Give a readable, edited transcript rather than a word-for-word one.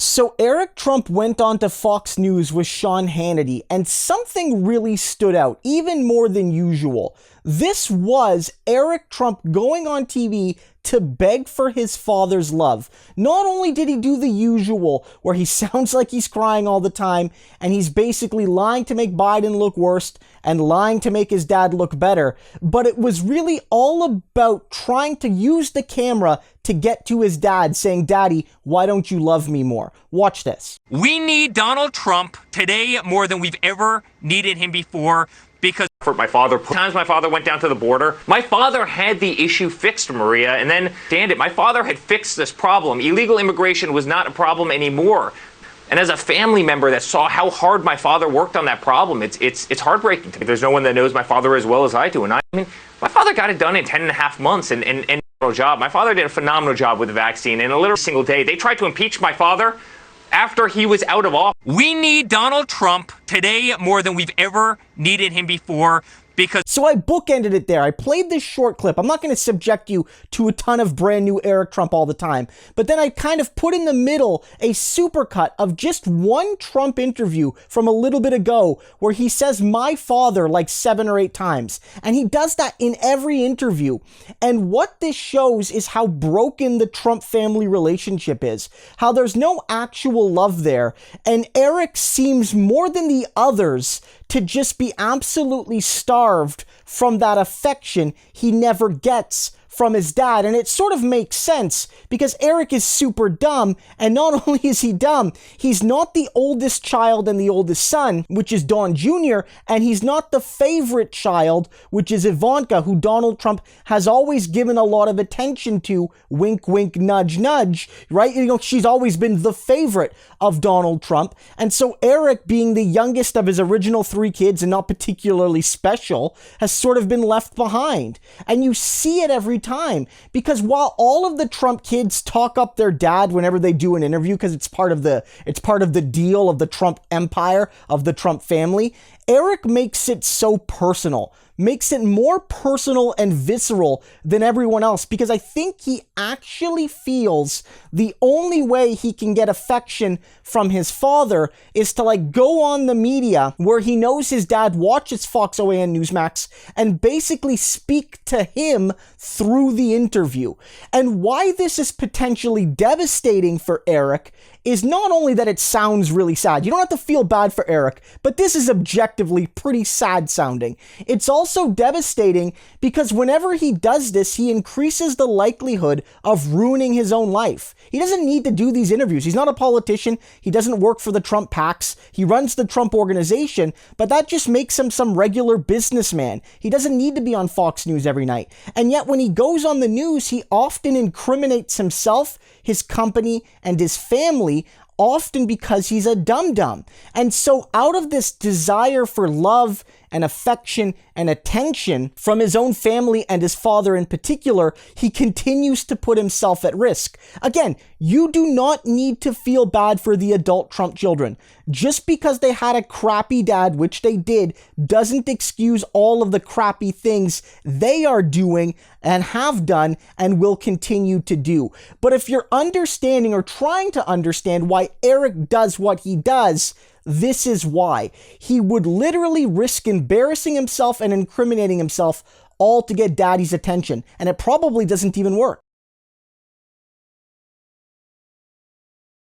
So Eric Trump went on to Fox News with Sean Hannity, and something really stood out, even more than usual. This was Eric Trump going on TV to beg for his father's love. Not only did he do the usual, where he sounds like he's crying all the time, and he's basically lying to make Biden look worse and lying to make his dad look better, but it was really all about trying to use the camera to get to his dad, saying, "Daddy, why don't you love me more?" Watch this. We need Donald Trump today more than we've ever needed him before, because for my father, times my father went down to the border. My father had the issue fixed, Maria, and then, stand it, my father had fixed this problem. Illegal immigration was not a problem anymore. And as a family member that saw how hard my father worked on that problem, it's heartbreaking to me. There's no one that knows my father as well as I do. And I mean, my father got it done in 10 and a half months and job. My father did a phenomenal job with the vaccine. In a literal single day, they tried to impeach my father after he was out of office. We need Donald Trump today more than we've ever needed him before, because... So I bookended it there. I played this short clip. I'm not going to subject you to a ton of brand new Eric Trump all the time. But then I kind of put in the middle a supercut of just one Trump interview from a little bit ago where he says "my father" like 7 or 8 times. And he does that in every interview. And what this shows is how broken the Trump family relationship is. How there's no actual love there. And Eric seems more than the others to just be absolutely starved from that affection he never gets from his dad. And it sort of makes sense because Eric is super dumb, and not only is he dumb, he's not the oldest child and the oldest son, which is Don Jr., and he's not the favorite child, which is Ivanka, who Donald Trump has always given a lot of attention to, wink, wink, nudge, nudge, right? You know, she's always been the favorite of Donald Trump. And so Eric, being the youngest of his original 3 kids and not particularly special, has sort of been left behind. And you see it every time, because while all of the Trump kids talk up their dad whenever they do an interview, because it's part of the deal of the Trump empire, of the Trump family, Eric makes it so personal, makes it more personal and visceral than everyone else, because I think he actually feels the only way he can get affection from his father is to go on the media where he knows his dad watches Fox OAN Newsmax and basically speak to him through the interview. And why this is potentially devastating for Eric is not only that it sounds really sad. You don't have to feel bad for Eric, but this is objectively pretty sad sounding. It's also devastating because whenever he does this, he increases the likelihood of ruining his own life. He doesn't need to do these interviews. He's not a politician. He doesn't work for the Trump PACs. He runs the Trump organization, but that just makes him some regular businessman. He doesn't need to be on Fox News every night. And yet when he goes on the news, he often incriminates himself, his company, and his family, often because he's a dum-dum. And so out of this desire for love and affection and attention from his own family and his father in particular, he continues to put himself at risk. Again, you do not need to feel bad for the adult Trump children. Just because they had a crappy dad, which they did, doesn't excuse all of the crappy things they are doing and have done and will continue to do. But if you're understanding or trying to understand why Eric does what he does, this is why. He would literally risk embarrassing himself and incriminating himself all to get daddy's attention, and it probably doesn't even work.